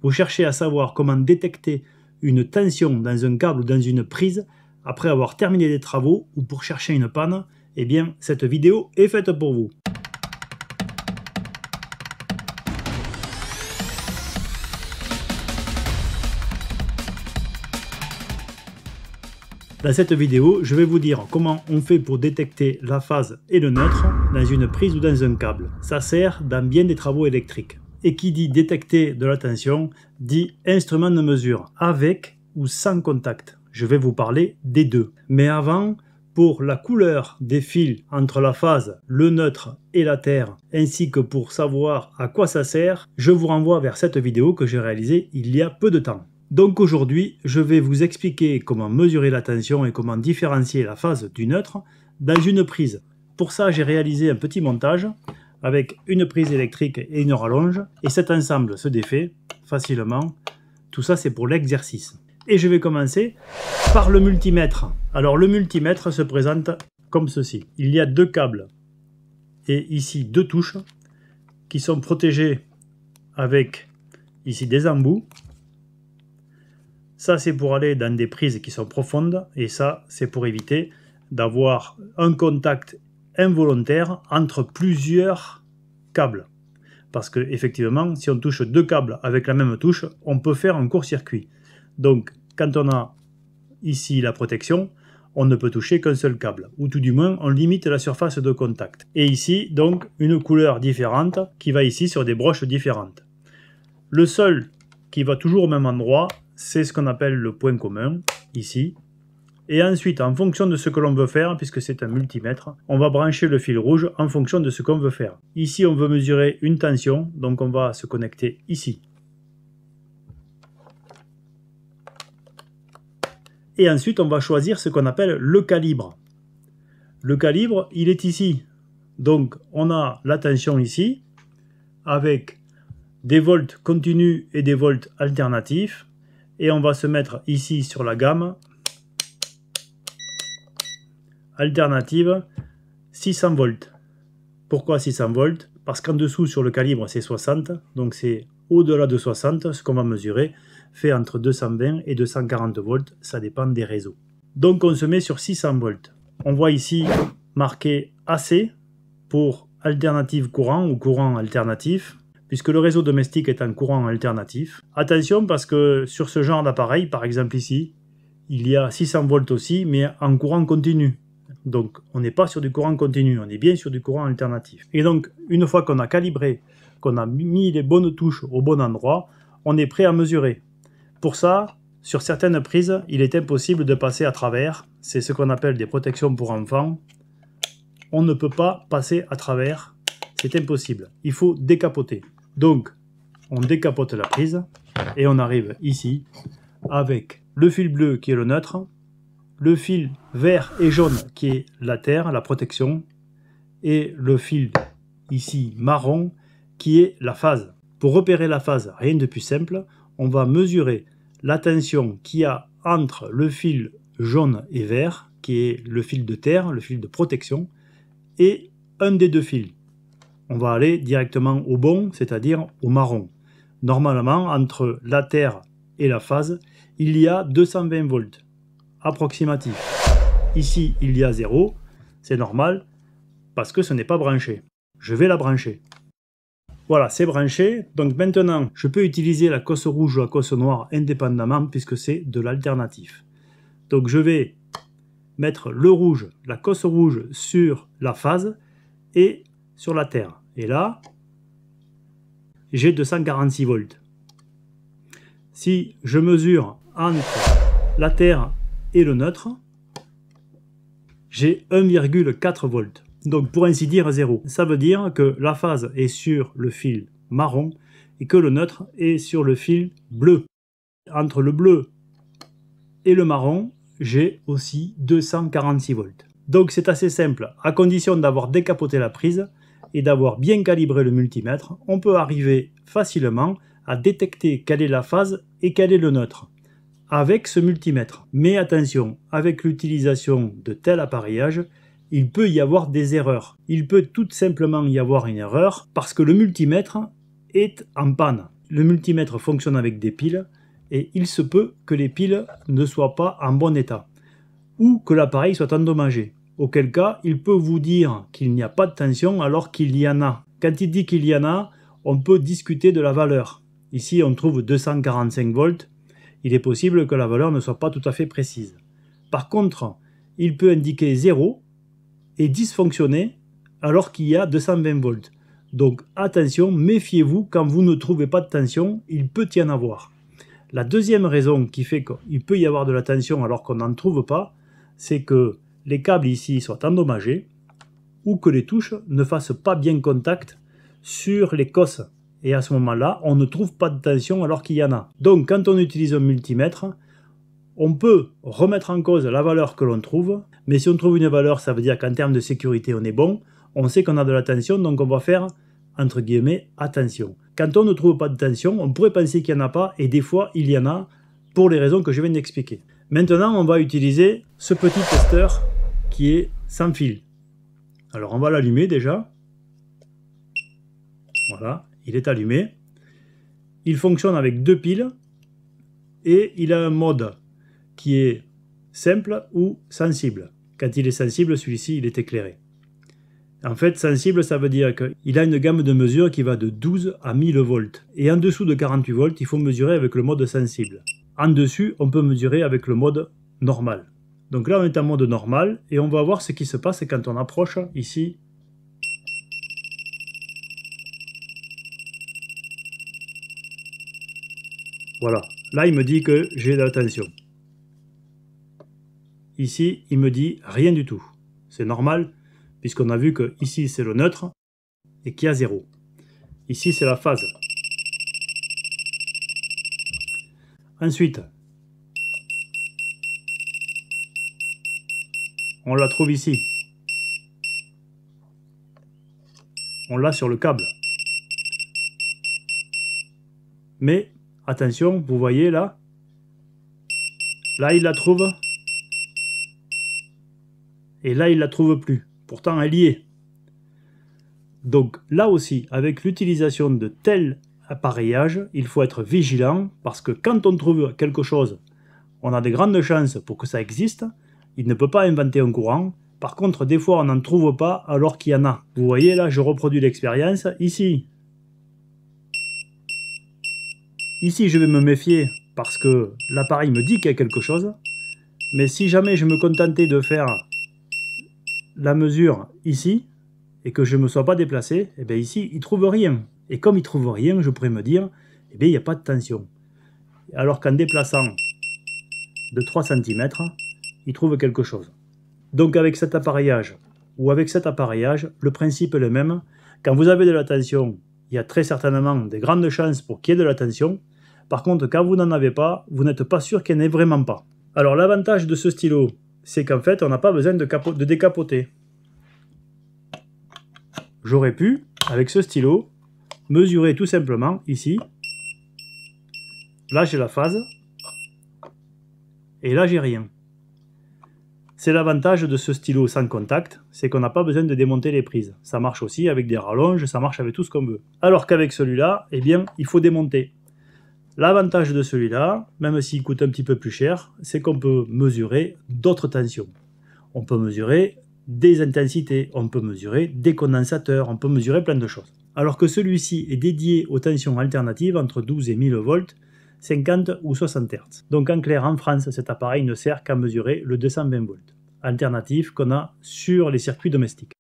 vous cherchez à savoir comment détecter une tension dans un câble ou dans une prise après avoir terminé des travaux ou pour chercher une panne, eh bien cette vidéo est faite pour vous. Dans cette vidéo, je vais vous dire comment on fait pour détecter la phase et le neutre dans une prise ou dans un câble. Ça sert dans bien des travaux électriques. Et qui dit détecter de la tension, dit instrument de mesure, avec ou sans contact. Je vais vous parler des deux. Mais avant, pour la couleur des fils entre la phase, le neutre et la terre, ainsi que pour savoir à quoi ça sert, je vous renvoie vers cette vidéo que j'ai réalisée il y a peu de temps. Donc aujourd'hui, je vais vous expliquer comment mesurer la tension et comment différencier la phase du neutre dans une prise. Pour ça, j'ai réalisé un petit montage avec une prise électrique et une rallonge, et cet ensemble se défait facilement. Tout ça, c'est pour l'exercice. Et je vais commencer par le multimètre. Alors le multimètre se présente comme ceci. Il y a deux câbles et ici deux touches qui sont protégées avec ici des embouts. Ça, c'est pour aller dans des prises qui sont profondes, et ça, c'est pour éviter d'avoir un contact involontaire entre plusieurs câbles. Parce que effectivement, si on touche deux câbles avec la même touche, on peut faire un court-circuit. Donc, quand on a ici la protection, on ne peut toucher qu'un seul câble, ou tout du moins, on limite la surface de contact. Et ici, donc, une couleur différente qui va ici sur des broches différentes. Le seul qui va toujours au même endroit, c'est ce qu'on appelle le point commun, ici. Et ensuite, en fonction de ce que l'on veut faire, puisque c'est un multimètre, on va brancher le fil rouge en fonction de ce qu'on veut faire. Ici, on veut mesurer une tension, donc on va se connecter ici. Et ensuite, on va choisir ce qu'on appelle le calibre. Le calibre, il est ici. Donc, on a la tension ici, avec des volts continus et des volts alternatifs. Et on va se mettre ici sur la gamme alternative 600 volts. Pourquoi 600 volts? Parce qu'en dessous sur le calibre c'est 60, donc c'est au-delà de 60, ce qu'on va mesurer fait entre 220 et 240 volts, ça dépend des réseaux. Donc on se met sur 600 volts. On voit ici marqué AC pour alternative courant ou courant alternatif, puisque le réseau domestique est en courant alternatif. Attention parce que sur ce genre d'appareil, par exemple ici, il y a 600 volts aussi, mais en courant continu. Donc on n'est pas sur du courant continu, on est bien sur du courant alternatif. Et donc une fois qu'on a calibré, qu'on a mis les bonnes touches au bon endroit, on est prêt à mesurer. Pour ça, sur certaines prises, il est impossible de passer à travers. C'est ce qu'on appelle des protections pour enfants. On ne peut pas passer à travers, c'est impossible. Il faut décapoter. Donc, on décapote la prise et on arrive ici avec le fil bleu qui est le neutre, le fil vert et jaune qui est la terre, la protection, et le fil ici marron qui est la phase. Pour repérer la phase, rien de plus simple, on va mesurer la tension qu'il y a entre le fil jaune et vert, qui est le fil de terre, le fil de protection, et un des deux fils. On va aller directement au bon, c'est-à-dire au marron. Normalement, entre la terre et la phase, il y a 220 volts, approximatif. Ici, il y a 0, c'est normal, parce que ce n'est pas branché. Je vais la brancher. Voilà, c'est branché. Donc maintenant, je peux utiliser la cosse rouge ou la cosse noire indépendamment, puisque c'est de l'alternatif. Donc je vais mettre le rouge, la cosse rouge sur la phase, et sur la terre. Et là, j'ai 246 volts. Si je mesure entre la terre et le neutre, j'ai 1,4 volts. Donc pour ainsi dire 0. Ça veut dire que la phase est sur le fil marron et que le neutre est sur le fil bleu. Entre le bleu et le marron, j'ai aussi 246 volts. Donc c'est assez simple, à condition d'avoir décapoté la prise et d'avoir bien calibré le multimètre, on peut arriver facilement à détecter quelle est la phase et quel est le neutre avec ce multimètre. Mais attention, avec l'utilisation de tel appareillage, il peut y avoir des erreurs. Il peut tout simplement y avoir une erreur parce que le multimètre est en panne. le multimètre fonctionne avec des piles et il se peut que les piles ne soient pas en bon état ou que l'appareil soit endommagé. Auquel cas, il peut vous dire qu'il n'y a pas de tension alors qu'il y en a. Quand il dit qu'il y en a, on peut discuter de la valeur. Ici, on trouve 245 volts. Il est possible que la valeur ne soit pas tout à fait précise. Par contre, il peut indiquer 0 et dysfonctionner alors qu'il y a 220 volts. Donc attention, méfiez-vous quand vous ne trouvez pas de tension, il peut y en avoir. La deuxième raison qui fait qu'il peut y avoir de la tension alors qu'on n'en trouve pas, c'est que les câbles ici soient endommagés ou que les touches ne fassent pas bien contact sur les cosses. Et à ce moment-là, on ne trouve pas de tension alors qu'il y en a. Donc quand on utilise un multimètre, on peut remettre en cause la valeur que l'on trouve, mais si on trouve une valeur, ça veut dire qu'en termes de sécurité, on est bon, on sait qu'on a de la tension, donc on va faire, entre guillemets, attention. Quand on ne trouve pas de tension, on pourrait penser qu'il n'y en a pas, et des fois, il y en a, pour les raisons que je viens d'expliquer. Maintenant, on va utiliser ce petit testeur qui est sans fil. Alors, on va l'allumer déjà. Voilà, il est allumé. Il fonctionne avec 2 piles, et il a un mode qui est simple ou sensible. Quand il est sensible, celui-ci, il est éclairé. En fait, sensible, ça veut dire qu'il a une gamme de mesure qui va de 12 à 1000 volts. Et en dessous de 48 volts, il faut mesurer avec le mode sensible. En dessus, on peut mesurer avec le mode normal. Donc là, on est en mode normal et on va voir ce qui se passe quand on approche ici. Voilà. Là, il me dit que j'ai de la tension. Ici, il me dit rien du tout. C'est normal, puisqu'on a vu que ici, c'est le neutre et qu'il y a 0. Ici, c'est la phase. Ensuite, on la trouve ici. On l'a sur le câble. Mais, attention, vous voyez là, il la trouve. Et là, il ne la trouve plus. Pourtant, elle y est. Donc là aussi, avec l'utilisation de tel appareillage, il faut être vigilant parce que quand on trouve quelque chose, on a de grandes chances pour que ça existe. Il ne peut pas inventer un courant. Par contre, des fois, on n'en trouve pas alors qu'il y en a. Vous voyez là, je reproduis l'expérience. Ici, je vais me méfier parce que l'appareil me dit qu'il y a quelque chose. Mais si jamais je me contentais de faire la mesure ici, et que je ne me sois pas déplacé, et bien ici, il ne trouve rien. Et comme il ne trouve rien, je pourrais me dire, eh bien, il n'y a pas de tension. Alors qu'en déplaçant de 3 cm, il trouve quelque chose. Donc avec cet appareillage, ou avec cet appareillage, le principe est le même. Quand vous avez de la tension, il y a très certainement de grandes chances pour qu'il y ait de la tension. Par contre, quand vous n'en avez pas, vous n'êtes pas sûr qu'il n'y en ait vraiment pas. Alors l'avantage de ce stylo, c'est qu'en fait, on n'a pas besoin de décapoter. J'aurais pu, avec ce stylo, mesurer tout simplement ici. Là, j'ai la phase. Et là, j'ai rien. C'est l'avantage de ce stylo sans contact, c'est qu'on n'a pas besoin de démonter les prises. Ça marche aussi avec des rallonges, ça marche avec tout ce qu'on veut. Alors qu'avec celui-là, eh bien, il faut démonter. L'avantage de celui-là, même s'il coûte un petit peu plus cher, c'est qu'on peut mesurer d'autres tensions. On peut mesurer des intensités, on peut mesurer des condensateurs, on peut mesurer plein de choses. Alors que celui-ci est dédié aux tensions alternatives entre 12 et 1000 volts, 50 ou 60 Hz. Donc en clair, en France, cet appareil ne sert qu'à mesurer le 220 volts, alternatif qu'on a sur les circuits domestiques.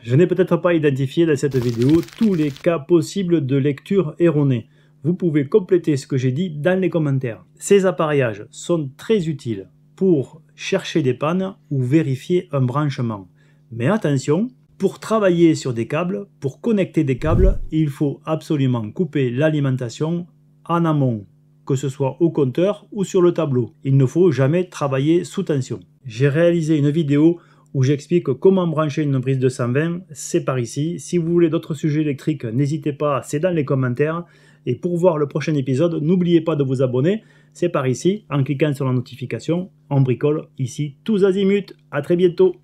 Je n'ai peut-être pas identifié dans cette vidéo tous les cas possibles de lecture erronée. Vous pouvez compléter ce que j'ai dit dans les commentaires. Ces appareillages sont très utiles pour chercher des pannes ou vérifier un branchement. Mais attention, pour travailler sur des câbles, pour connecter des câbles, il faut absolument couper l'alimentation en amont, que ce soit au compteur ou sur le tableau. Il ne faut jamais travailler sous tension. J'ai réalisé une vidéo où j'explique comment brancher une prise de 120, c'est par ici. Si vous voulez d'autres sujets électriques, n'hésitez pas, c'est dans les commentaires. Et pour voir le prochain épisode, n'oubliez pas de vous abonner, c'est par ici, en cliquant sur la notification, on bricole ici tous azimuts. À très bientôt.